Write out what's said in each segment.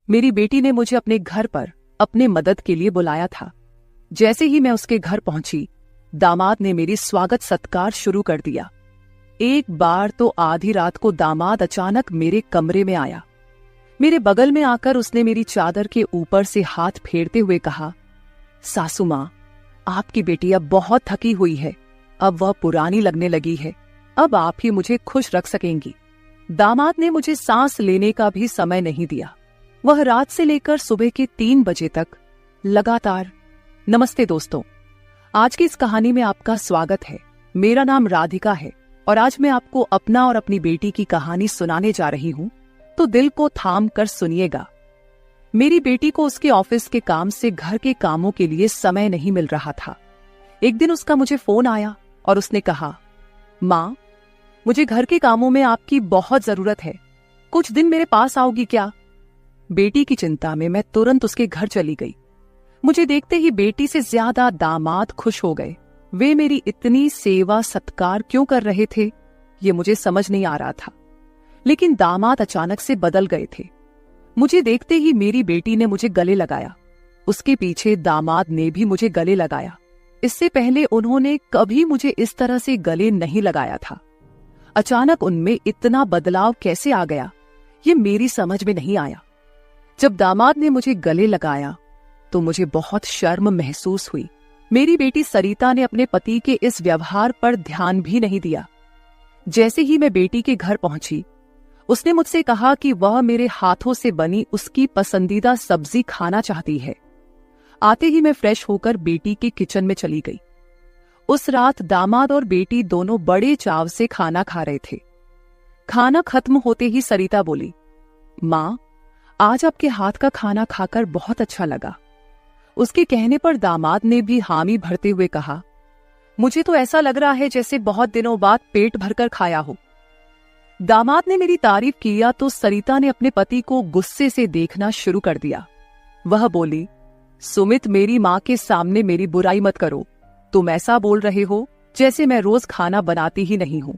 मेरी बेटी ने मुझे अपने घर पर अपने मदद के लिए बुलाया था। जैसे ही मैं उसके घर पहुंची, दामाद ने मेरी स्वागत सत्कार शुरू कर दिया। एक बार तो आधी रात को दामाद अचानक मेरे कमरे में आया। मेरे बगल में आकर उसने मेरी चादर के ऊपर से हाथ फेरते हुए कहा, सासू माँ, आपकी बेटी अब बहुत थकी हुई है, अब वह पुरानी लगने लगी है, अब आप ही मुझे खुश रख सकेंगी। दामाद ने मुझे सांस लेने का भी समय नहीं दिया। वह रात से लेकर सुबह के 3 बजे तक लगातार। नमस्ते दोस्तों, आज की इस कहानी में आपका स्वागत है। मेरा नाम राधिका है और आज मैं आपको अपना और अपनी बेटी की कहानी सुनाने जा रही हूँ, तो दिल को थाम कर सुनिएगा। मेरी बेटी को उसके ऑफिस के काम से घर के कामों के लिए समय नहीं मिल रहा था। एक दिन उसका मुझे फोन आया और उसने कहा, माँ, मुझे घर के कामों में आपकी बहुत जरूरत है, कुछ दिन मेरे पास आओगी क्या? बेटी की चिंता में मैं तुरंत उसके घर चली गई। मुझे देखते ही बेटी से ज्यादा दामाद खुश हो गए। वे मेरी इतनी सेवा सत्कार क्यों कर रहे थे, ये मुझे समझ नहीं आ रहा था। लेकिन दामाद अचानक से बदल गए थे। मुझे देखते ही मेरी बेटी ने मुझे गले लगाया। उसके पीछे दामाद ने भी मुझे गले लगाया। इससे पहले उन्होंने कभी मुझे इस तरह से गले नहीं लगाया था। अचानक उनमें इतना बदलाव कैसे आ गया, ये मेरी समझ में नहीं आया। जब दामाद ने मुझे गले लगाया तो मुझे बहुत शर्म महसूस हुई। मेरी बेटी सरिता ने अपने पति के इस व्यवहार पर ध्यान भी नहीं दिया। जैसे ही मैं बेटी के घर पहुंची, उसने मुझसे कहा कि वह मेरे हाथों से बनी उसकी पसंदीदा सब्जी खाना चाहती है। आते ही मैं फ्रेश होकर बेटी के किचन में चली गई। उस रात दामाद और बेटी दोनों बड़े चाव से खाना खा रहे थे। खाना खत्म होते ही सरिता बोली, माँ, आज आपके हाथ का खाना खाकर बहुत अच्छा लगा। उसके कहने पर दामाद ने भी हामी भरते हुए कहा, मुझे तो ऐसा लग रहा है जैसे बहुत दिनों बाद पेट भरकर खाया हो। दामाद ने मेरी तारीफ किया तो सरिता ने अपने पति को गुस्से से देखना शुरू कर दिया। वह बोली, सुमित, मेरी माँ के सामने मेरी बुराई मत करो। तुम ऐसा बोल रहे हो जैसे मैं रोज खाना बनाती ही नहीं हूँ।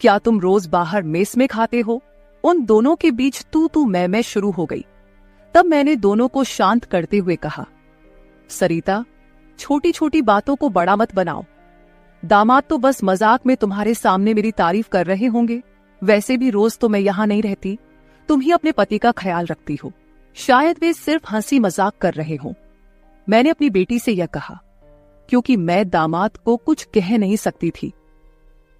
क्या तुम रोज बाहर मेस में खाते हो? उन दोनों के बीच तू मैं शुरू हो गई। तब मैंने दोनों को शांत करते हुए कहा, सरिता, छोटी छोटी बातों को बड़ा मत बनाओ। दामाद तो बस मजाक में तुम्हारे सामने मेरी तारीफ कर रहे होंगे। वैसे भी रोज तो मैं यहाँ नहीं रहती, तुम ही अपने पति का ख्याल रखती हो। शायद वे सिर्फ हंसी मजाक कर रहे हों। मैंने अपनी बेटी से यह कहा क्योंकि मैं दामाद को कुछ कह नहीं सकती थी।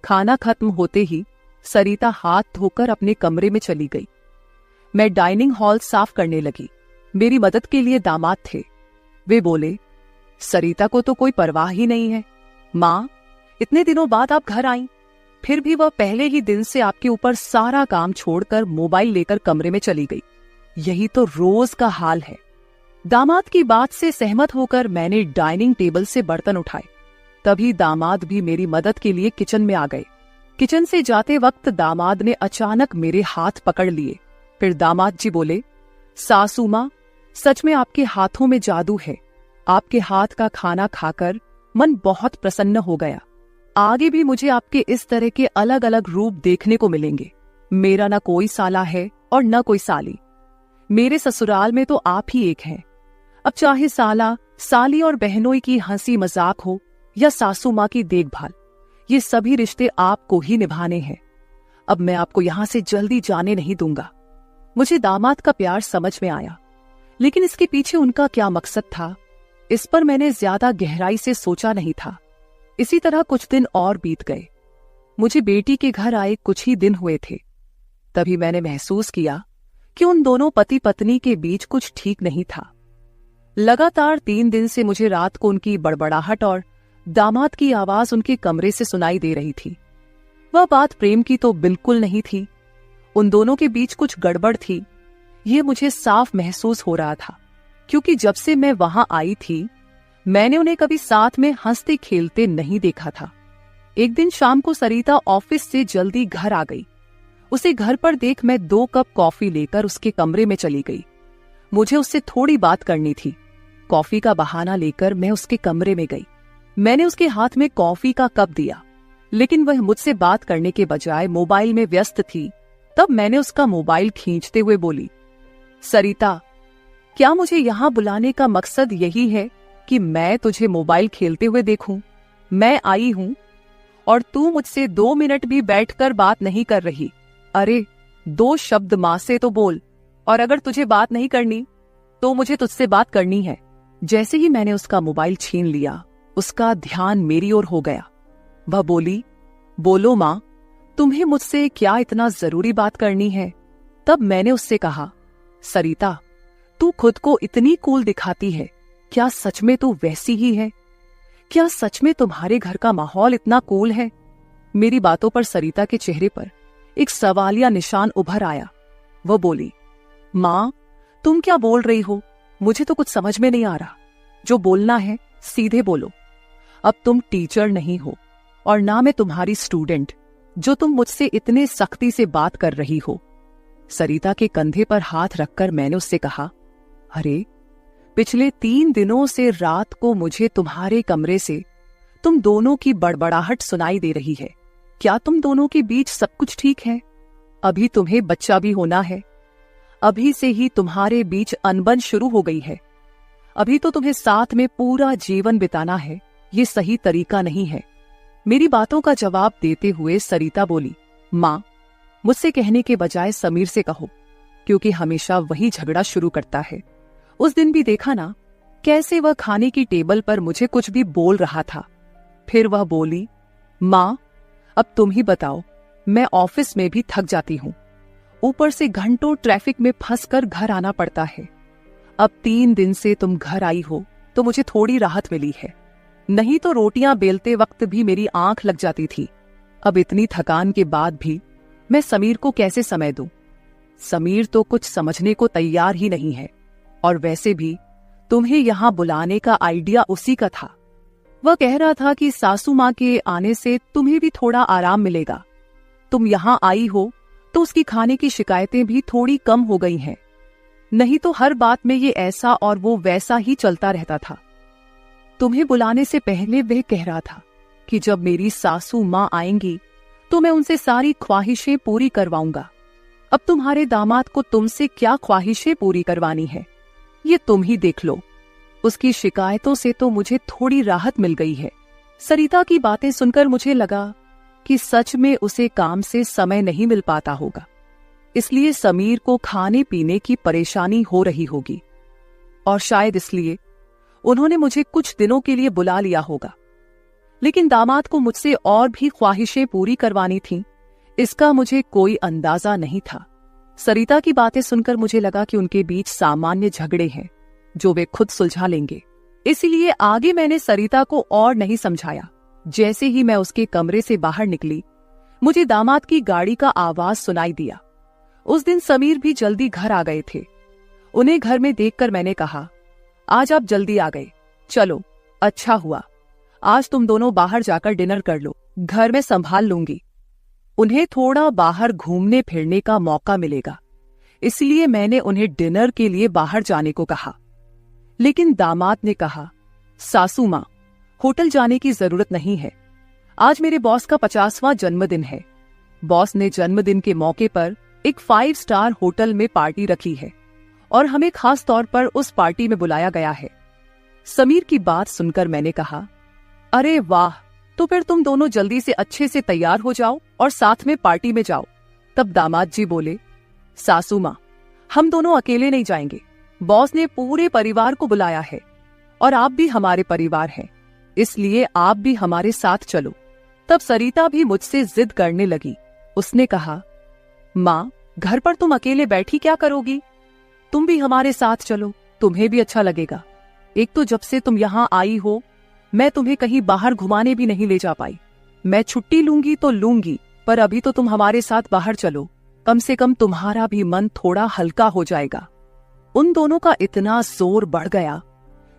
खाना खत्म होते ही सरिता हाथ धोकर अपने कमरे में चली गई। मैं डाइनिंग हॉल साफ करने लगी। मेरी मदद के लिए दामाद थे। वे बोले, सरिता को तो कोई परवाह ही नहीं है। माँ, इतने दिनों बाद आप घर आईं, फिर भी वह पहले ही दिन से आपके ऊपर सारा काम छोड़कर मोबाइल लेकर कमरे में चली गई। यही तो रोज का हाल है। दामाद की बात से सहमत होकर मैंने डाइनिंग टेबल से बर्तन उठाए। तभी दामाद भी मेरी मदद के लिए किचन में आ गए। किचन से जाते वक्त दामाद ने अचानक मेरे हाथ पकड़ लिए। फिर दामाद जी बोले, सासू माँ, सच में आपके हाथों में जादू है। आपके हाथ का खाना खाकर मन बहुत प्रसन्न हो गया। आगे भी मुझे आपके इस तरह के अलग अलग रूप देखने को मिलेंगे। मेरा न कोई साला है और न कोई साली। मेरे ससुराल में तो आप ही एक हैं। अब चाहे साला, साली और बहनोई की हंसी मजाक हो या सासू माँ की देखभाल, ये सभी रिश्ते आपको ही निभाने हैं। अब मैं आपको यहां से जल्दी जाने नहीं दूंगा। मुझे दामाद का प्यार समझ में आया, लेकिन इसके पीछे उनका क्या मकसद था, इस पर मैंने ज्यादा गहराई से सोचा नहीं था। इसी तरह कुछ दिन और बीत गए। मुझे बेटी के घर आए कुछ ही दिन हुए थे। तभी मैंने महसूस किया कि उन दोनों पति पत्नी के बीच कुछ ठीक नहीं था। लगातार 3 दिन से मुझे रात को उनकी बड़बड़ाहट और दामाद की आवाज उनके कमरे से सुनाई दे रही थी। वह बात प्रेम की तो बिल्कुल नहीं थी। उन दोनों के बीच कुछ गड़बड़ थी, ये मुझे साफ महसूस हो रहा था, क्योंकि जब से मैं वहां आई थी मैंने उन्हें कभी साथ में हंसते खेलते नहीं देखा था। एक दिन शाम को सरिता ऑफिस से जल्दी घर आ गई। उसे घर पर देख मैं 2 कप कॉफी लेकर उसके कमरे में चली गई। मुझे उससे थोड़ी बात करनी थी। कॉफी का बहाना लेकर मैं उसके कमरे में गई। मैंने उसके हाथ में कॉफी का कप दिया, लेकिन वह मुझसे बात करने के बजाय मोबाइल में व्यस्त थी। तब मैंने उसका मोबाइल खींचते हुए बोली, सरिता, क्या मुझे यहाँ बुलाने का मकसद यही है कि मैं तुझे मोबाइल खेलते हुए देखूं? मैं आई हूं और तू मुझसे 2 मिनट भी बैठकर बात नहीं कर रही। अरे 2 शब्द मां से तो बोल, और अगर तुझे बात नहीं करनी तो मुझे तुझसे बात करनी है। जैसे ही मैंने उसका मोबाइल छीन लिया, उसका ध्यान मेरी ओर हो गया। वह बोली, बोलो मां, तुम्हें मुझसे क्या इतना जरूरी बात करनी है? तब मैंने उससे कहा, सरिता, तू खुद को इतनी कूल दिखाती है, क्या सच में तू वैसी ही है? क्या सच में तुम्हारे घर का माहौल इतना कूल है? मेरी बातों पर सरिता के चेहरे पर एक सवालिया निशान उभर आया। वह बोली, मां, तुम क्या बोल रही हो? मुझे तो कुछ समझ में नहीं आ रहा। जो बोलना है सीधे बोलो। अब तुम टीचर नहीं हो और ना मैं तुम्हारी स्टूडेंट, जो तुम मुझसे इतने सख्ती से बात कर रही हो। सरिता के कंधे पर हाथ रखकर मैंने उससे कहा, अरे पिछले 3 दिनों से रात को मुझे तुम्हारे कमरे से तुम दोनों की बड़बड़ाहट सुनाई दे रही है। क्या तुम दोनों के बीच सब कुछ ठीक है? अभी तुम्हें बच्चा भी होना है। अभी से ही तुम्हारे बीच अनबन शुरू हो गई है। अभी तो तुम्हें साथ में पूरा जीवन बिताना है। ये सही तरीका नहीं है। मेरी बातों का जवाब देते हुए सरिता बोली, मां, मुझसे कहने के बजाय समीर से कहो, क्योंकि हमेशा वही झगड़ा शुरू करता है। उस दिन भी देखा ना, कैसे वह खाने की टेबल पर मुझे कुछ भी बोल रहा था। फिर वह बोली, मां, अब तुम ही बताओ, मैं ऑफिस में भी थक जाती हूं। ऊपर से घंटों ट्रैफिक में फंसकर घर आना पड़ता है। अब 3 दिन से तुम घर आई हो तो मुझे थोड़ी राहत मिली है, नहीं तो रोटियां बेलते वक्त भी मेरी आंख लग जाती थी। अब इतनी थकान के बाद भी मैं समीर को कैसे समय दूं? समीर तो कुछ समझने को तैयार ही नहीं है। और वैसे भी तुम्हें यहां बुलाने का आइडिया उसी का था। वह कह रहा था कि सासू मां के आने से तुम्हें भी थोड़ा आराम मिलेगा। तुम यहां आई हो तो उसकी खाने की शिकायतें भी थोड़ी कम हो गई हैं। नहीं तो हर बात में ये ऐसा और वो वैसा ही चलता रहता था। तुम्हें बुलाने से पहले वह कह रहा था कि जब मेरी सासू मां आएंगी तो मैं उनसे सारी ख्वाहिशें पूरी करवाऊंगा। अब तुम्हारे दामाद को तुमसे क्या ख्वाहिशें पूरी करवानी है, ये तुम ही देख लो। उसकी शिकायतों से तो मुझे थोड़ी राहत मिल गई है। सरिता की बातें सुनकर मुझे लगा कि सच में उसे काम से समय नहीं मिल पाता होगा, इसलिए समीर को खाने पीने की परेशानी हो रही होगी, और शायद इसलिए उन्होंने मुझे कुछ दिनों के लिए बुला लिया होगा। लेकिन दामाद को मुझसे और भी ख्वाहिशें पूरी करवानी थीं, इसका मुझे कोई अंदाजा नहीं था। सरिता की बातें सुनकर मुझे लगा कि उनके बीच सामान्य झगड़े हैं जो वे खुद सुलझा लेंगे। इसीलिए आगे मैंने सरिता को और नहीं समझाया। जैसे ही मैं उसके कमरे से बाहर निकली, मुझे दामाद की गाड़ी का आवाज सुनाई दिया। उस दिन समीर भी जल्दी घर आ गए थे। उन्हें घर में देखकर मैंने कहा, आज आप जल्दी आ गए, चलो अच्छा हुआ। आज तुम दोनों बाहर जाकर डिनर कर लो, घर में संभाल लूंगी। उन्हें थोड़ा बाहर घूमने फिरने का मौका मिलेगा, इसलिए मैंने उन्हें डिनर के लिए बाहर जाने को कहा। लेकिन दामाद ने कहा, सासू मां, होटल जाने की जरूरत नहीं है। आज मेरे बॉस का 50वां जन्मदिन है। बॉस ने जन्मदिन के मौके पर एक 5 स्टार होटल में पार्टी रखी है और हमें खास तौर पर उस पार्टी में बुलाया गया है। समीर की बात सुनकर मैंने कहा, अरे वाह, तो फिर तुम दोनों जल्दी से अच्छे से तैयार हो जाओ और साथ में पार्टी में जाओ। तब दामाद जी बोले, सासू मां, हम दोनों अकेले नहीं जाएंगे। बॉस ने पूरे परिवार को बुलाया है और आप भी हमारे परिवार हैं, इसलिए आप भी हमारे साथ चलो। तब सरिता भी मुझसे जिद करने लगी। उसने कहा, मां, घर पर तुम अकेले बैठी क्या करोगी? तुम भी हमारे साथ चलो, तुम्हें भी अच्छा लगेगा। एक तो जब से तुम यहाँ आई हो, मैं तुम्हें कहीं बाहर घुमाने भी नहीं ले जा पाई। मैं छुट्टी लूंगी तो लूंगी, पर अभी तो तुम हमारे साथ बाहर चलो, कम से कम तुम्हारा भी मन थोड़ा हल्का हो जाएगा। उन दोनों का इतना जोर बढ़ गया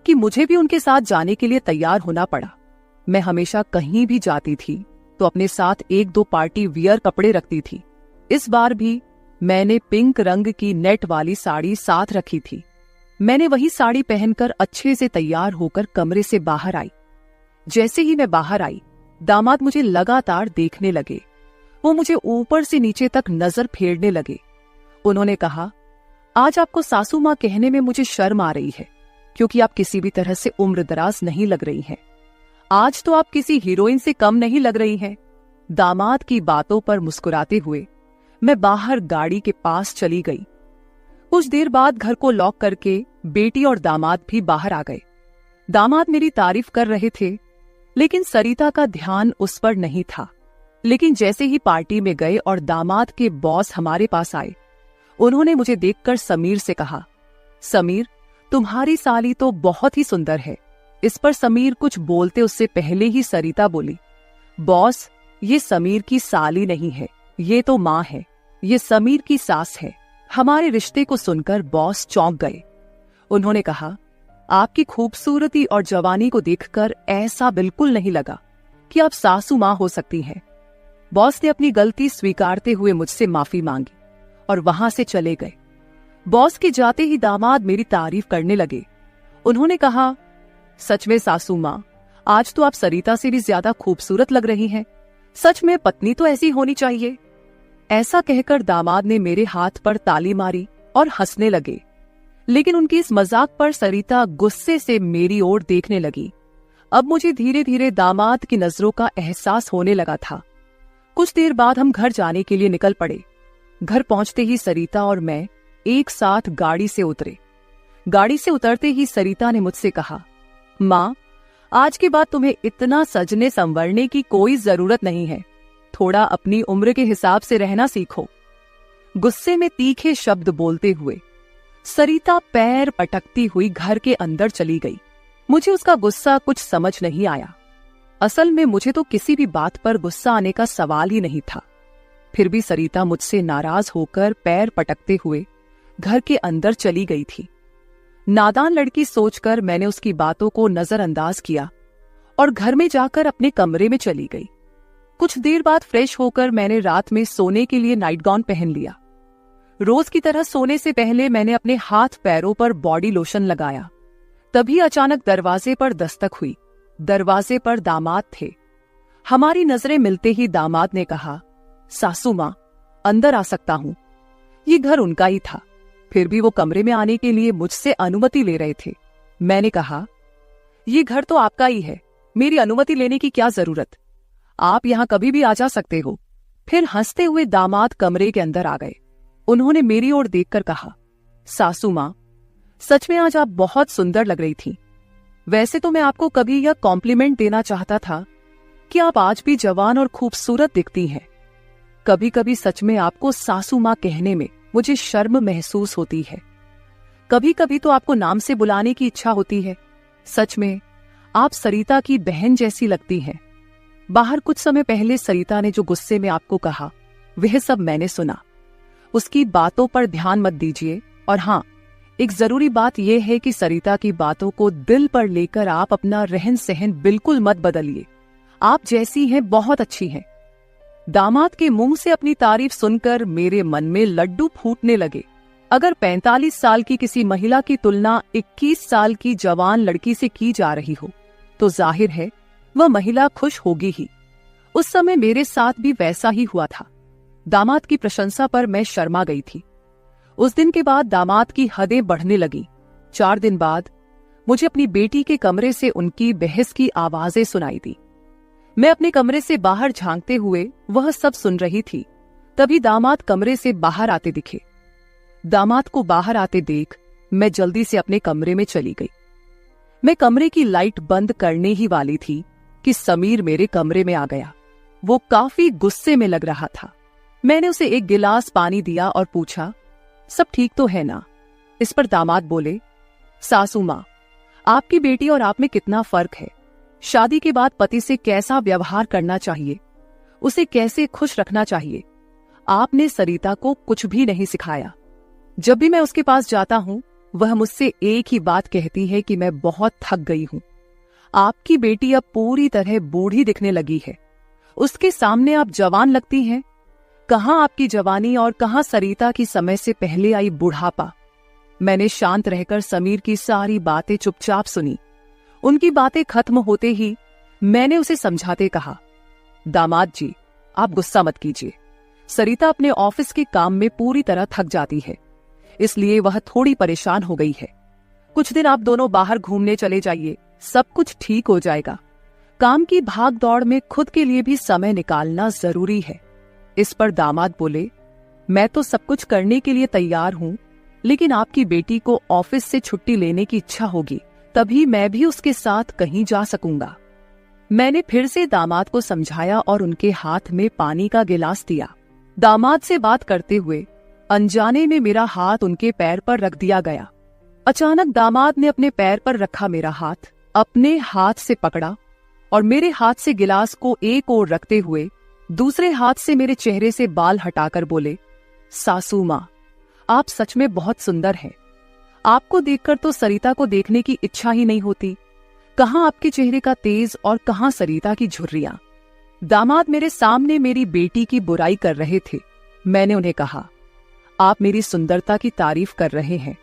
कि मुझे भी उनके साथ जाने के लिए तैयार होना पड़ा। मैं हमेशा कहीं भी जाती थी तो अपने साथ 1-2 पार्टी वियर कपड़े रखती थी। इस बार भी मैंने पिंक रंग की नेट वाली साड़ी साथ रखी थी। मैंने वही साड़ी पहनकर अच्छे से तैयार होकर कमरे से बाहर आई। जैसे ही मैं बाहर आई, दामाद मुझे लगातार देखने लगे। वो मुझे ऊपर से नीचे तक नजर फेरने लगे। उन्होंने कहा, आज आपको सासू माँ कहने में मुझे शर्म आ रही है, क्योंकि आप किसी भी तरह से उम्रदराज नहीं लग रही हैं। आज तो आप किसी हीरोइन से कम नहीं लग रही हैं। दामाद की बातों पर मुस्कुराते हुए मैं बाहर गाड़ी के पास चली गई। कुछ देर बाद घर को लॉक करके बेटी और दामाद भी बाहर आ गए। दामाद मेरी तारीफ कर रहे थे, लेकिन सरिता का ध्यान उस पर नहीं था। लेकिन जैसे ही पार्टी में गए और दामाद के बॉस हमारे पास आए, उन्होंने मुझे देखकर समीर से कहा, समीर, तुम्हारी साली तो बहुत ही सुंदर है। इस पर समीर कुछ बोलते उससे पहले ही सरिता बोली, बॉस, ये समीर की साली नहीं है, ये तो माँ है, ये समीर की सास है। हमारे रिश्ते को सुनकर बॉस चौंक गए। उन्होंने कहा, आपकी खूबसूरती और जवानी को देखकर ऐसा बिल्कुल नहीं लगा कि आप सासू माँ हो सकती हैं। बॉस ने अपनी गलती स्वीकारते हुए मुझसे माफी मांगी और वहां से चले गए। बॉस के जाते ही दामाद मेरी तारीफ करने लगे। उन्होंने कहा, सच में सासू माँ, आज तो आप सरिता से भी ज्यादा खूबसूरत लग रही हैं। सच में पत्नी तो ऐसी होनी चाहिए। ऐसा कहकर दामाद ने मेरे हाथ पर ताली मारी और हंसने लगे। लेकिन उनकी इस मजाक पर सरिता गुस्से से मेरी ओर देखने लगी। अब मुझे धीरे धीरे दामाद की नजरों का एहसास होने लगा था। कुछ देर बाद हम घर जाने के लिए निकल पड़े। घर पहुंचते ही सरिता और मैं एक साथ गाड़ी से उतरे। गाड़ी से उतरते ही सरिता ने मुझसे कहा, माँ, आज के बाद तुम्हें इतना सजने संवरने की कोई जरूरत नहीं है। थोड़ा अपनी उम्र के हिसाब से रहना सीखो। गुस्से में तीखे शब्द बोलते हुए सरिता पैर पटकती हुई घर के अंदर चली गई। मुझे उसका गुस्सा कुछ समझ नहीं आया। असल में मुझे तो किसी भी बात पर गुस्सा आने का सवाल ही नहीं था। फिर भी सरिता मुझसे नाराज होकर पैर पटकते हुए घर के अंदर चली गई थी। नादान लड़की सोचकर मैंने उसकी बातों को नजरअंदाज किया और घर में जाकर अपने कमरे में चली गई। कुछ देर बाद फ्रेश होकर मैंने रात में सोने के लिए नाइट गाउन पहन लिया। रोज की तरह सोने से पहले मैंने अपने हाथ पैरों पर बॉडी लोशन लगाया। तभी अचानक दरवाजे पर दस्तक हुई। दरवाजे पर दामाद थे। हमारी नजरें मिलते ही दामाद ने कहा, सासू माँ, अंदर आ सकता हूं। ये घर उनका ही था, फिर भी वो कमरे में आने के लिए मुझसे अनुमति ले रहे थे। मैंने कहा, ये घर तो आपका ही है, मेरी अनुमति लेने की क्या जरूरत, आप यहां कभी भी आ जा सकते हो। फिर हंसते हुए दामाद कमरे के अंदर आ गए। उन्होंने मेरी ओर देखकर कहा, सासू माँ, सच में आज आप बहुत सुंदर लग रही थी। वैसे तो मैं आपको कभी यह कॉम्प्लीमेंट देना चाहता था कि आप आज भी जवान और खूबसूरत दिखती हैं। कभी कभी सच में आपको सासू माँ कहने में मुझे शर्म महसूस होती है। कभी कभी तो आपको नाम से बुलाने की इच्छा होती है। सच में आप सरिता की बहन जैसी लगती हैं। बाहर कुछ समय पहले सरिता ने जो गुस्से में आपको कहा, वह सब मैंने सुना। उसकी बातों पर ध्यान मत दीजिए। और हाँ, एक जरूरी बात यह है कि सरिता की बातों को दिल पर लेकर आप अपना रहन सहन बिल्कुल मत बदलिए। आप जैसी हैं बहुत अच्छी हैं। दामाद के मुंह से अपनी तारीफ सुनकर मेरे मन में लड्डू फूटने लगे। अगर 45 साल की किसी महिला की तुलना 21 साल की जवान लड़की से की जा रही हो, तो जाहिर है वह महिला खुश होगी ही। उस समय मेरे साथ भी वैसा ही हुआ था। दामाद की प्रशंसा पर मैं शर्मा गई थी। उस दिन के बाद दामाद की हदें बढ़ने लगी। 4 दिन बाद मुझे अपनी बेटी के कमरे से उनकी बहस की आवाजें सुनाई दी। मैं अपने कमरे से बाहर झांकते हुए वह सब सुन रही थी। तभी दामाद कमरे से बाहर आते दिखे। दामाद को बाहर आते देख मैं जल्दी से अपने कमरे में चली गई। मैं कमरे की लाइट बंद करने ही वाली थी कि समीर मेरे कमरे में आ गया। वो काफी गुस्से में लग रहा था। मैंने उसे एक गिलास पानी दिया और पूछा, सब ठीक तो है ना? इस पर दामाद बोले, सासू माँ, आपकी बेटी और आप में कितना फर्क है। शादी के बाद पति से कैसा व्यवहार करना चाहिए, उसे कैसे खुश रखना चाहिए, आपने सरिता को कुछ भी नहीं सिखाया। जब भी मैं उसके पास जाता हूं, वह मुझसे एक ही बात कहती है कि मैं बहुत थक गई हूं। आपकी बेटी अब पूरी तरह बूढ़ी दिखने लगी है। उसके सामने आप जवान लगती हैं। कहां आपकी जवानी और कहां सरिता की समय से पहले आई बुढ़ापा। मैंने शांत रहकर समीर की सारी बातें चुपचाप सुनी। उनकी बातें खत्म होते ही मैंने उसे समझाते कहा, दामाद जी, आप गुस्सा मत कीजिए। सरिता अपने ऑफिस के काम में पूरी तरह थक जाती है, इसलिए वह थोड़ी परेशान हो गई है। कुछ दिन आप दोनों बाहर घूमने चले जाइए, सब कुछ ठीक हो जाएगा। काम की भाग दौड़ में खुद के लिए भी समय निकालना जरूरी है। इस पर दामाद बोले, मैं तो सब कुछ करने के लिए तैयार हूँ, लेकिन आपकी बेटी को ऑफिस से छुट्टी लेने की इच्छा होगी, तभी मैं भी उसके साथ कहीं जा सकूंगा। मैंने फिर से दामाद को समझाया और उनके हाथ में पानी का गिलास दिया। दामाद से बात करते हुए अनजाने में मेरा हाथ उनके पैर पर रख दिया गया। अचानक दामाद ने अपने पैर पर रखा मेरा हाथ अपने हाथ से पकड़ा और मेरे हाथ से गिलास को एक ओर रखते हुए दूसरे हाथ से मेरे चेहरे से बाल हटाकर बोले, सासू माँ, आप सच में बहुत सुंदर हैं। आपको देखकर तो सरिता को देखने की इच्छा ही नहीं होती। कहाँ आपके चेहरे का तेज और कहाँ सरिता की झुर्रियां। दामाद मेरे सामने मेरी बेटी की बुराई कर रहे थे। मैंने उन्हें कहा, आप मेरी सुंदरता की तारीफ कर रहे हैं,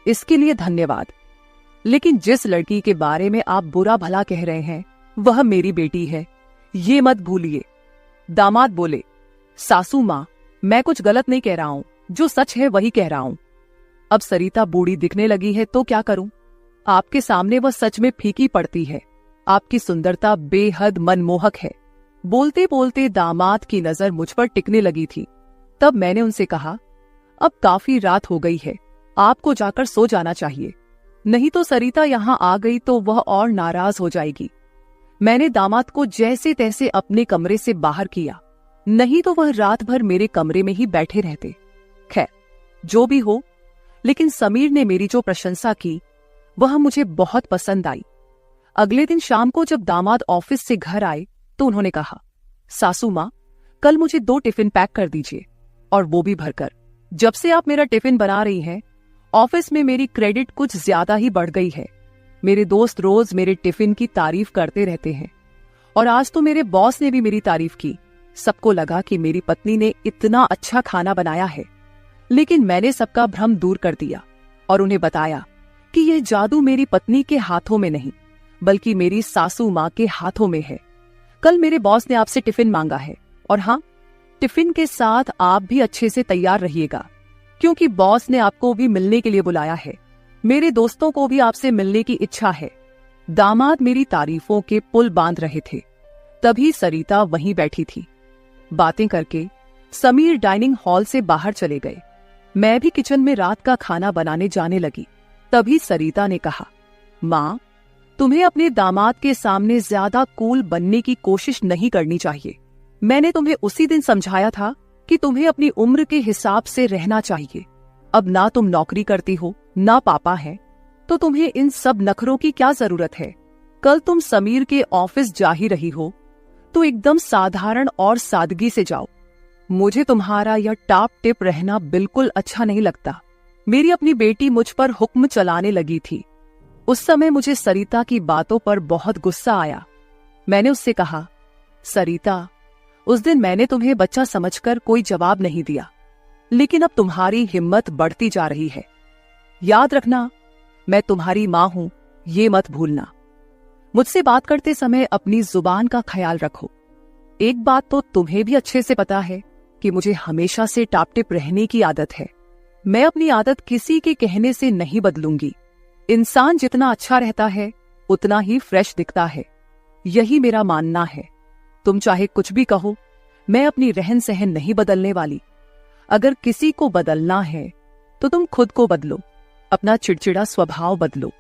इसके लिए धन्यवाद, लेकिन जिस लड़की के बारे में आप बुरा भला कह रहे हैं वह मेरी बेटी है, ये मत भूलिए। दामाद बोले, सासू माँ, मैं कुछ गलत नहीं कह रहा हूं, जो सच है वही कह रहा हूं। अब सरिता बूढ़ी दिखने लगी है तो क्या करूं? आपके सामने वह सच में फीकी पड़ती है। आपकी सुंदरता बेहद मनमोहक है। बोलते बोलते दामाद की नजर मुझ पर टिकने लगी थी। तब मैंने उनसे कहा, अब काफी रात हो गई है, आपको जाकर सो जाना चाहिए, नहीं तो सरिता यहाँ आ गई तो वह और नाराज हो जाएगी। मैंने दामाद को जैसे तैसे अपने कमरे से बाहर किया, नहीं तो वह रात भर मेरे कमरे में ही बैठे रहते। खैर, जो भी हो, लेकिन समीर ने मेरी जो प्रशंसा की वह मुझे बहुत पसंद आई। अगले दिन शाम को जब दामाद ऑफिस से घर आए तो उन्होंने कहा, सासू माँ, कल मुझे 2 टिफिन पैक कर दीजिए, और वो भी भरकर। जब से आप मेरा टिफिन बना रही हैं, ऑफिस में मेरी क्रेडिट कुछ ज्यादा ही बढ़ गई है। मेरे दोस्त रोज मेरे टिफिन की तारीफ करते रहते हैं, और आज तो मेरे बॉस ने भी मेरी तारीफ की। सबको लगा कि मेरी पत्नी ने इतना अच्छा खाना बनाया है, लेकिन मैंने सबका भ्रम दूर कर दिया और उन्हें बताया कि यह जादू मेरी पत्नी के हाथों में नहीं, बल्कि मेरी सासू माँ के हाथों में है। कल मेरे बॉस ने आपसे टिफिन मांगा है, और हाँ, टिफिन के साथ आप भी अच्छे से तैयार रहिएगा, क्योंकि बॉस ने आपको भी मिलने के लिए बुलाया है। मेरे दोस्तों को भी आपसे मिलने की इच्छा है। दामाद मेरी तारीफों के पुल बांध रहे थे, तभी सरिता वहीं बैठी थी। बातें करके समीर डाइनिंग हॉल से बाहर चले गए। मैं भी किचन में रात का खाना बनाने जाने लगी। तभी सरिता ने कहा, माँ, तुम्हें अपने दामाद के सामने ज्यादा कूल बनने की कोशिश नहीं करनी चाहिए। मैंने तुम्हें उसी दिन समझाया था कि तुम्हें अपनी उम्र के हिसाब से रहना चाहिए। अब ना तुम नौकरी करती हो, ना पापा है, तो तुम्हें इन सब नखरों की क्या जरूरत है? कल तुम समीर के ऑफिस जा ही रही हो, तो एकदम साधारण और सादगी से जाओ। मुझे तुम्हारा यह टाप टिप रहना बिल्कुल अच्छा नहीं लगता। मेरी अपनी बेटी मुझ पर हुक्म चलाने लगी थी। उस समय मुझे सरिता की बातों पर बहुत गुस्सा आया। मैंने उससे कहा, सरिता, उस दिन मैंने तुम्हें बच्चा समझकर कोई जवाब नहीं दिया, लेकिन अब तुम्हारी हिम्मत बढ़ती जा रही है। याद रखना, मैं तुम्हारी माँ हूं, ये मत भूलना। मुझसे बात करते समय अपनी जुबान का ख्याल रखो। एक बात तो तुम्हें भी अच्छे से पता है कि मुझे हमेशा से टापटिप रहने की आदत है। मैं अपनी आदत किसी के कहने से नहीं बदलूंगी। इंसान जितना अच्छा रहता है उतना ही फ्रेश दिखता है, यही मेरा मानना है। तुम चाहे कुछ भी कहो, मैं अपनी रहन सहन नहीं बदलने वाली। अगर किसी को बदलना है तो तुम खुद को बदलो, अपना चिड़चिड़ा स्वभाव बदलो।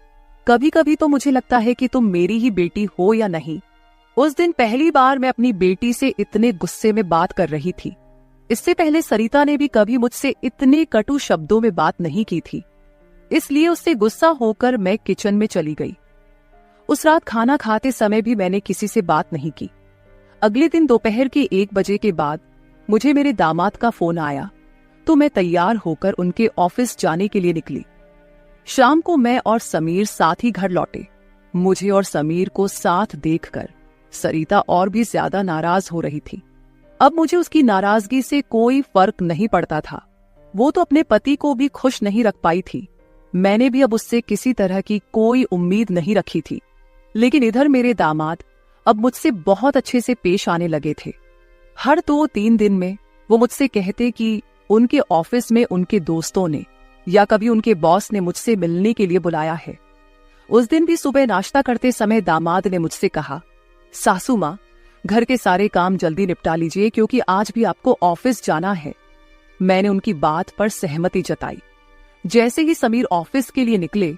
कभी कभी तो मुझे लगता है कि तुम मेरी ही बेटी हो या नहीं। उस दिन पहली बार मैं अपनी बेटी से इतने गुस्से में बात कर रही थी। इससे पहले सरिता ने भी कभी मुझसे इतने कटु शब्दों में बात नहीं की थी, इसलिए उससे गुस्सा होकर मैं किचन में चली गई। उस रात खाना खाते समय भी मैंने किसी से बात नहीं की। अगले दिन दोपहर के 1 बजे के बाद मुझे मेरे दामाद का फोन आया, तो मैं तैयार होकर उनके ऑफिस जाने के लिए निकली। शाम को मैं और समीर साथ ही घर लौटे। मुझे और समीर को साथ देखकर सरिता और भी ज्यादा नाराज हो रही थी। अब मुझे उसकी नाराजगी से कोई फर्क नहीं पड़ता था। वो तो अपने पति को भी खुश नहीं रख पाई थी। मैंने भी अब उससे किसी तरह की कोई उम्मीद नहीं रखी थी। लेकिन इधर मेरे दामाद अब मुझसे बहुत अच्छे से पेश आने लगे थे। हर 2-3 दिन में वो मुझसे कहते कि उनके ऑफिस में उनके दोस्तों ने या कभी उनके बॉस ने मुझसे मिलने के लिए बुलाया है। उस दिन भी सुबह नाश्ता करते समय दामाद ने मुझसे कहा, सासू माँ, घर के सारे काम जल्दी निपटा लीजिए क्योंकि आज भी आपको ऑफिस जाना है। मैंने उनकी बात पर सहमति जताई। जैसे ही समीर ऑफिस के लिए निकले,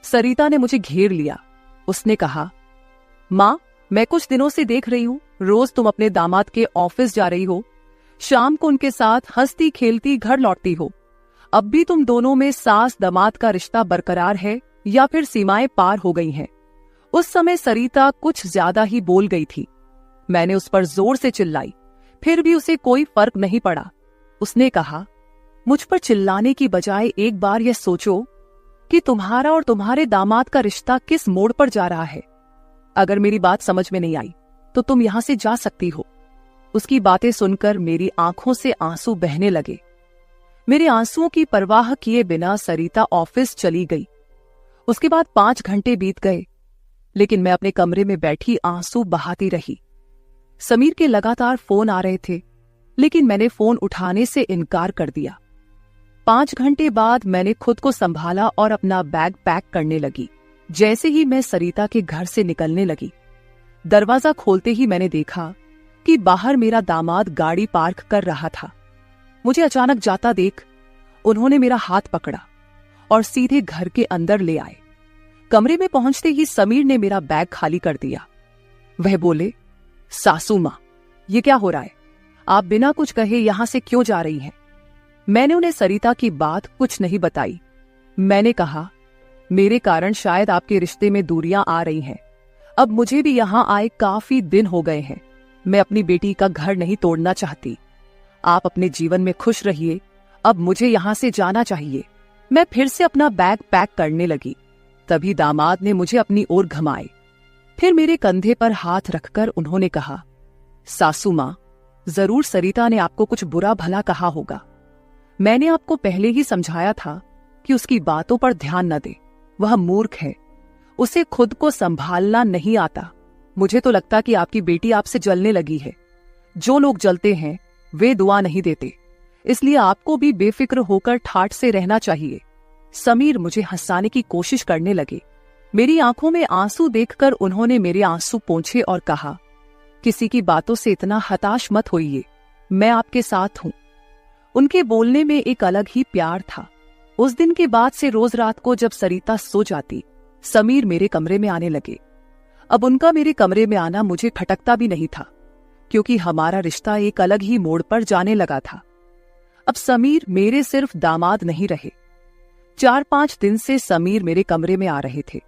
सरिता ने मुझे घेर लिया। उसने कहा, माँ, मैं कुछ दिनों से देख रही हूँ रोज तुम अपने दामाद के ऑफिस जा रही हो, शाम को उनके साथ हंसती खेलती घर लौटती हो। अब भी तुम दोनों में सास दामाद का रिश्ता बरकरार है या फिर सीमाएं पार हो गई हैं? उस समय सरिता कुछ ज्यादा ही बोल गई थी। मैंने उस पर जोर से चिल्लाई, फिर भी उसे कोई फर्क नहीं पड़ा। उसने कहा, मुझ पर चिल्लाने की बजाय एक बार यह सोचो कि तुम्हारा और तुम्हारे दामाद का रिश्ता किस मोड़ पर जा रहा है। अगर मेरी बात समझ में नहीं आई तो तुम यहां से जा सकती हो। उसकी बातें सुनकर मेरी आंखों से आंसू बहने लगे। मेरे आंसुओं की परवाह किए बिना सरिता ऑफिस चली गई। उसके बाद 5 घंटे बीत गए, लेकिन मैं अपने कमरे में बैठी आंसू बहाती रही। समीर के लगातार फोन आ रहे थे, लेकिन मैंने फोन उठाने से इनकार कर दिया। 5 घंटे बाद मैंने खुद को संभाला और अपना बैग पैक करने लगी। जैसे ही मैं सरिता के घर से निकलने लगी, दरवाजा खोलते ही मैंने देखा कि बाहर मेरा दामाद गाड़ी पार्क कर रहा था। मुझे अचानक जाता देख उन्होंने मेरा हाथ पकड़ा और सीधे घर के अंदर ले आए। कमरे में पहुंचते ही समीर ने मेरा बैग खाली कर दिया। वह बोले, सासू मां, ये क्या हो रहा है? आप बिना कुछ कहे यहां से क्यों जा रही हैं? मैंने उन्हें सरिता की बात कुछ नहीं बताई। मैंने कहा, मेरे कारण शायद आपके रिश्ते में दूरियां आ रही हैं। अब मुझे भी यहां आए काफी दिन हो गए हैं। मैं अपनी बेटी का घर नहीं तोड़ना चाहती। आप अपने जीवन में खुश रहिए, अब मुझे यहां से जाना चाहिए। मैं फिर से अपना बैग पैक करने लगी। तभी दामाद ने मुझे अपनी ओर घुमाए। फिर मेरे कंधे पर हाथ रखकर उन्होंने कहा, सासू मां, जरूर सरिता ने आपको कुछ बुरा भला कहा होगा। मैंने आपको पहले ही समझाया था कि उसकी बातों पर ध्यान न दे। वह मूर्ख है, उसे खुद को संभालना नहीं आता। मुझे तो लगता कि आपकी बेटी आपसे जलने लगी है। जो लोग जलते हैं वे दुआ नहीं देते, इसलिए आपको भी बेफिक्र होकर ठाठ से रहना चाहिए। समीर मुझे हंसाने की कोशिश करने लगे। मेरी आंखों में आंसू देखकर उन्होंने मेरे आंसू पोंछे और कहा, किसी की बातों से इतना हताश मत होइए, मैं आपके साथ हूं। उनके बोलने में एक अलग ही प्यार था। उस दिन के बाद से रोज रात को जब सरिता सो जाती, समीर मेरे कमरे में आने लगे। अब उनका मेरे कमरे में आना मुझे खटकता भी नहीं था, क्योंकि हमारा रिश्ता एक अलग ही मोड़ पर जाने लगा था। अब समीर मेरे सिर्फ दामाद नहीं रहे। 4-5 दिन से समीर मेरे कमरे में आ रहे थे।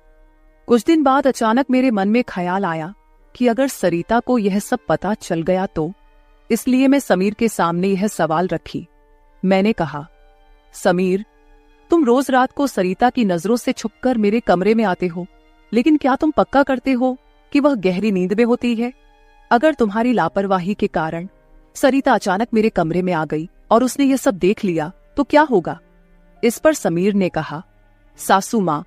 कुछ दिन बाद अचानक मेरे मन में ख्याल आया कि अगर सरिता को यह सब पता चल गया तो, इसलिए मैं समीर के सामने यह सवाल रखी। मैंने कहा, समीर, तुम रोज रात को सरिता की नजरों से छुपकर मेरे कमरे में आते हो, लेकिन क्या तुम पक्का करते हो कि वह गहरी नींद में होती है? अगर तुम्हारी लापरवाही के कारण सरिता अचानक मेरे कमरे में आ गई और उसने यह सब देख लिया तो क्या होगा? इस पर समीर ने कहा, सासू मां,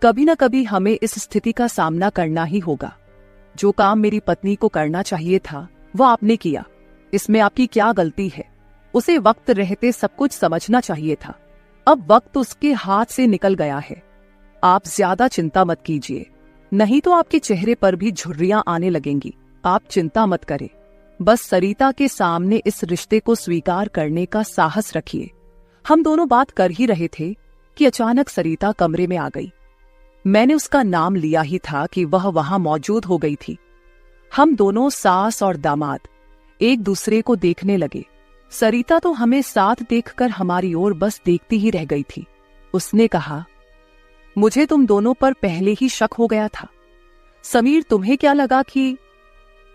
कभी न कभी हमें इस स्थिति का सामना करना ही होगा। जो काम मेरी पत्नी को करना चाहिए था वह आपने किया, इसमें आपकी क्या गलती है? उसे वक्त रहते सब कुछ समझना चाहिए था। अब वक्त उसके हाथ से निकल गया है। आप ज्यादा चिंता मत कीजिए, नहीं तो आपके चेहरे पर भी झुर्रियां आने लगेंगी। आप चिंता मत करें, बस सरिता के सामने इस रिश्ते को स्वीकार करने का साहस रखिए। हम दोनों बात कर ही रहे थे कि अचानक सरिता कमरे में आ गई। मैंने उसका नाम लिया ही था कि वह वहां मौजूद हो गई थी। हम दोनों सास और दामाद एक दूसरे को देखने लगे। सरिता तो हमें साथ देखकर हमारी ओर बस देखती ही रह गई थी। उसने कहा, मुझे तुम दोनों पर पहले ही शक हो गया था। समीर, तुम्हें क्या लगा कि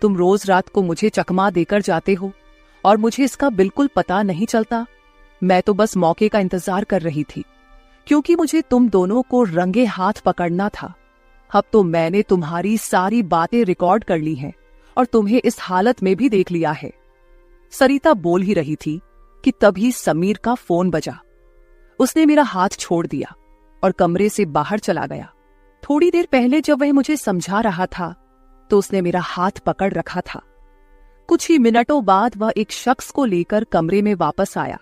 तुम रोज रात को मुझे चकमा देकर जाते हो और मुझे इसका बिल्कुल पता नहीं चलता? मैं तो बस मौके का इंतजार कर रही थी, क्योंकि मुझे तुम दोनों को रंगे हाथ पकड़ना था। अब तो मैंने तुम्हारी सारी बातें रिकॉर्ड कर ली हैं और तुम्हें इस हालत में भी देख लिया है। सरिता बोल ही रही थी कि तभी समीर का फोन बजा। उसने मेरा हाथ छोड़ दिया और कमरे से बाहर चला गया। थोड़ी देर पहले जब वह मुझे समझा रहा था तो उसने मेरा हाथ पकड़ रखा था। कुछ ही मिनटों बाद वह एक शख्स को लेकर कमरे में वापस आया।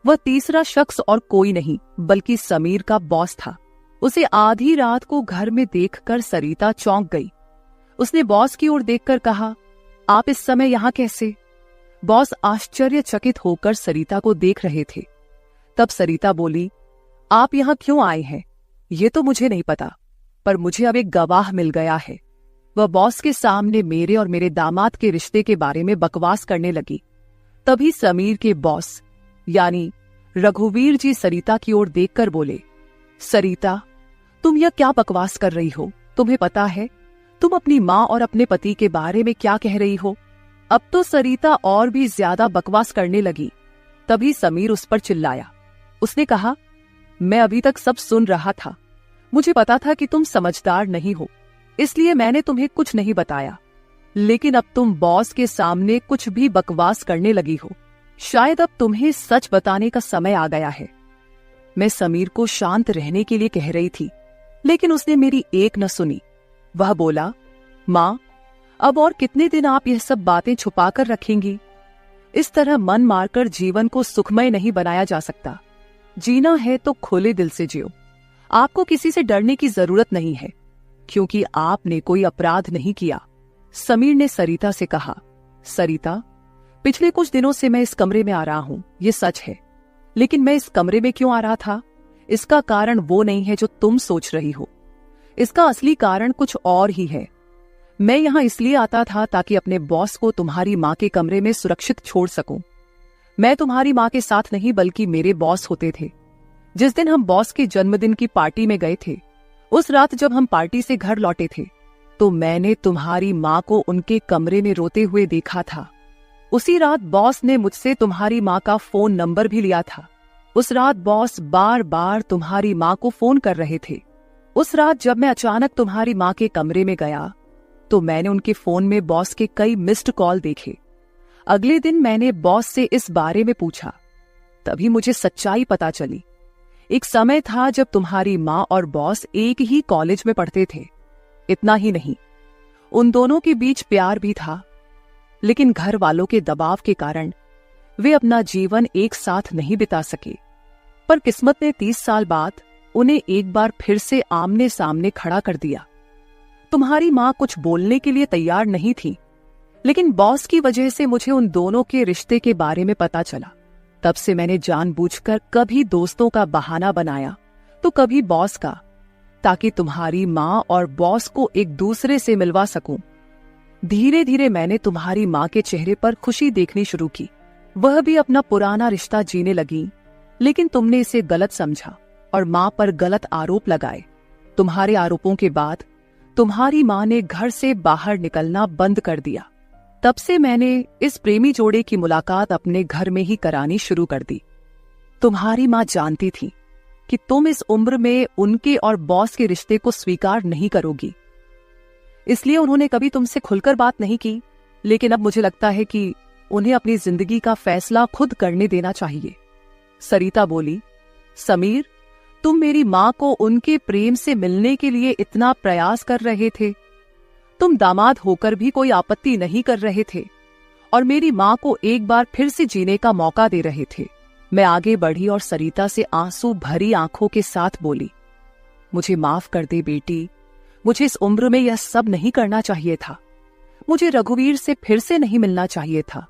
वह तीसरा शख्स और कोई नहीं बल्कि समीर का बॉस था। उसे आधी रात को घर में देखकर सरिता चौंक गई। उसने बॉस की ओर देखकर कहा, आप इस समय यहां कैसे? बॉस आश्चर्यचकित होकर सरिता को देख रहे थे। तब सरिता बोली, आप यहां क्यों आए हैं ये तो मुझे नहीं पता, पर मुझे अब एक गवाह मिल गया है। वह बॉस के सामने मेरे और मेरे दामाद के रिश्ते के बारे में बकवास करने लगी। तभी समीर के बॉस यानी रघुवीर जी सरिता की ओर देखकर बोले, सरिता, तुम यह क्या बकवास कर रही हो? तुम्हें पता है तुम अपनी माँ और अपने पति के बारे में क्या कह रही हो? अब तो सरिता और भी ज्यादा बकवास करने लगी। तभी समीर उस पर चिल्लाया। उसने कहा, मैं अभी तक सब सुन रहा था। मुझे पता था कि तुम समझदार नहीं हो, इसलिए मैंने तुम्हें कुछ नहीं बताया, लेकिन अब तुम बॉस के सामने कुछ भी बकवास करने लगी हो। शायद अब तुम्हें सच बताने का समय आ गया है। मैं समीर को शांत रहने के लिए कह रही थी, लेकिन उसने मेरी एक न सुनी। वह बोला, माँ, अब और कितने दिन आप यह सब बातें छुपाकर रखेंगी? इस तरह मन मारकर जीवन को सुखमय नहीं बनाया जा सकता। जीना है तो खुले दिल से जियो। आपको किसी से डरने की जरूरत नहीं है, क्योंकि आपने कोई अपराध नहीं किया। समीर ने सरिता से कहा, सरिता, पिछले कुछ दिनों से मैं इस कमरे में आ रहा हूं, ये सच है, लेकिन मैं इस कमरे में क्यों आ रहा था, इसका कारण वो नहीं है जो तुम सोच रही हो। इसका असली कारण कुछ और ही है। मैं यहां इसलिए आता था ताकि अपने बॉस को तुम्हारी माँ के कमरे में सुरक्षित छोड़ सकूं। मैं तुम्हारी माँ के साथ नहीं बल्कि मेरे बॉस होते थे। जिस दिन हम बॉस के जन्मदिन की पार्टी में गए थे, उस रात जब हम पार्टी से घर लौटे थे, तो मैंने तुम्हारी माँ को उनके कमरे में रोते हुए देखा था। उसी रात बॉस ने मुझसे तुम्हारी माँ का फोन नंबर भी लिया था। उस रात बॉस बार बार तुम्हारी माँ को फोन कर रहे थे। उस रात जब मैं अचानक तुम्हारी माँ के कमरे में गया, तो मैंने उनके फोन में बॉस के कई मिस्ड कॉल देखे। अगले दिन मैंने बॉस से इस बारे में पूछा, तभी मुझे सच्चाई पता चली। एक समय था जब तुम्हारी माँ और बॉस एक ही कॉलेज में पढ़ते थे। इतना ही नहीं, उन दोनों के बीच प्यार भी था, लेकिन घर वालों के दबाव के कारण वे अपना जीवन एक साथ नहीं बिता सके। पर किस्मत ने 30 साल बाद उन्हें एक बार फिर से आमने सामने खड़ा कर दिया। तुम्हारी माँ कुछ बोलने के लिए तैयार नहीं थी, लेकिन बॉस की वजह से मुझे उन दोनों के रिश्ते के बारे में पता चला। तब से मैंने जानबूझकर कभी दोस्तों का बहाना बनाया तो कभी बॉस का, ताकि तुम्हारी माँ और बॉस को एक दूसरे से मिलवा सकूं। धीरे धीरे मैंने तुम्हारी माँ के चेहरे पर खुशी देखनी शुरू की। वह भी अपना पुराना रिश्ता जीने लगी, लेकिन तुमने इसे गलत समझा और माँ पर गलत आरोप लगाए। तुम्हारे आरोपों के बाद तुम्हारी माँ ने घर से बाहर निकलना बंद कर दिया। तब से मैंने इस प्रेमी जोड़े की मुलाकात अपने घर में ही करानी शुरू कर दी। तुम्हारी माँ जानती थी कि तुम इस उम्र में उनके और बॉस के रिश्ते को स्वीकार नहीं करोगी, इसलिए उन्होंने कभी तुमसे खुलकर बात नहीं की। लेकिन अब मुझे लगता है कि उन्हें अपनी जिंदगी का फैसला खुद करने देना चाहिए। सरिता बोली, समीर, तुम मेरी माँ को उनके प्रेम से मिलने के लिए इतना प्रयास कर रहे थे। तुम दामाद होकर भी कोई आपत्ति नहीं कर रहे थे और मेरी माँ को एक बार फिर से जीने का मौका दे रहे थे। मैं आगे बढ़ी और सरिता से आंसू भरी आंखों के साथ बोली, मुझे माफ कर दे बेटी, मुझे इस उम्र में यह सब नहीं करना चाहिए था। मुझे रघुवीर से फिर से नहीं मिलना चाहिए था।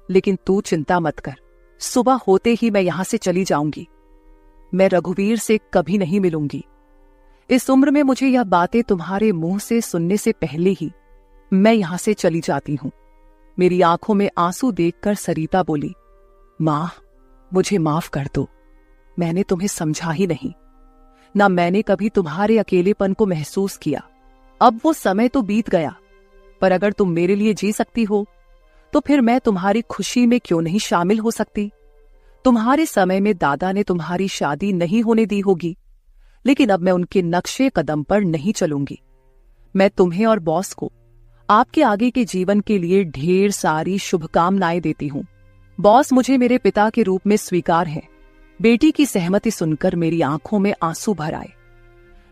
लेकिन तू चिंता मत कर, सुबह होते ही मैं यहां से चली जाऊंगी। मैं रघुवीर से कभी नहीं मिलूंगी। इस उम्र में मुझे यह बातें तुम्हारे मुंह से सुनने से पहले ही मैं यहां से चली जाती हूं। मेरी आंखों में आंसू देखकर सरिता बोली, मां, मुझे माफ कर दो। मैंने तुम्हें समझा ही नहीं, ना मैंने कभी तुम्हारे अकेलेपन को महसूस किया। अब वो समय तो बीत गया, पर अगर तुम मेरे लिए जी सकती हो तो फिर मैं तुम्हारी खुशी में क्यों नहीं शामिल हो सकती। तुम्हारे समय में दादा ने तुम्हारी शादी नहीं होने दी होगी, लेकिन अब मैं उनके नक्शे कदम पर नहीं चलूंगी। मैं तुम्हें और बॉस को आपके आगे के जीवन के लिए ढेर सारी शुभकामनाएं देती हूं। बॉस मुझे मेरे पिता के रूप में स्वीकार है। बेटी की सहमति सुनकर मेरी आंखों में आंसू भर आए।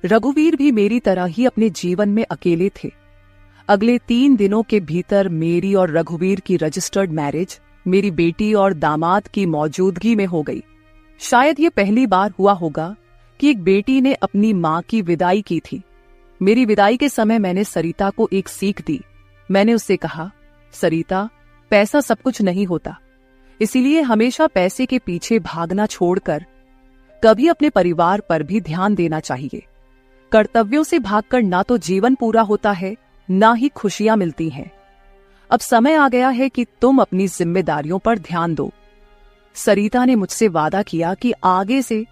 रघुवीर भी मेरी तरह ही अपने जीवन में अकेले थे। अगले 3 दिनों के भीतर मेरी और रघुवीर की रजिस्टर्ड मैरिज मेरी बेटी और दामाद की मौजूदगी में हो गई। शायद ये पहली बार हुआ होगा कि एक बेटी ने अपनी मां की विदाई की थी। मेरी विदाई के समय मैंने सरिता को एक सीख दी। मैंने उससे कहा, सरिता, पैसा सब कुछ नहीं होता, इसीलिए हमेशा पैसे के पीछे भागना छोड़कर कभी अपने परिवार पर भी ध्यान देना चाहिए। कर्तव्यों से भागकर ना तो जीवन पूरा होता है, ना ही खुशियां मिलती हैं। अब समय आ गया है कि तुम अपनी जिम्मेदारियों पर ध्यान दो। सरिता ने मुझसे वादा किया कि आगे से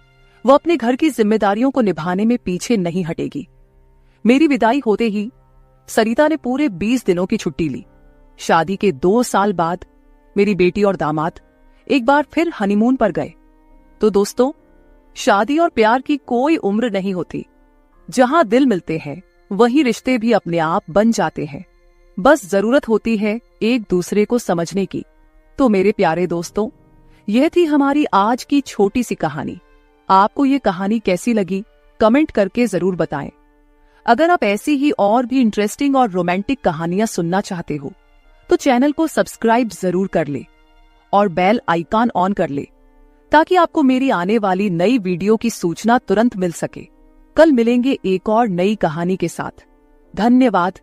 वो अपने घर की जिम्मेदारियों को निभाने में पीछे नहीं हटेगी। मेरी विदाई होते ही सरिता ने पूरे 20 दिनों की छुट्टी ली। शादी के 2 साल बाद मेरी बेटी और दामाद एक बार फिर हनीमून पर गए। तो दोस्तों, शादी और प्यार की कोई उम्र नहीं होती। जहां दिल मिलते हैं वहीं रिश्ते भी अपने आप बन जाते हैं। बस जरूरत होती है एक दूसरे को समझने की। तो मेरे प्यारे दोस्तों, यह थी हमारी आज की छोटी सी कहानी। आपको ये कहानी कैसी लगी कमेंट करके जरूर बताएं। अगर आप ऐसी ही और भी इंटरेस्टिंग और रोमांटिक कहानियां सुनना चाहते हो तो चैनल को सब्सक्राइब जरूर कर ले और बेल आइकॉन ऑन कर ले, ताकि आपको मेरी आने वाली नई वीडियो की सूचना तुरंत मिल सके। कल मिलेंगे एक और नई कहानी के साथ। धन्यवाद।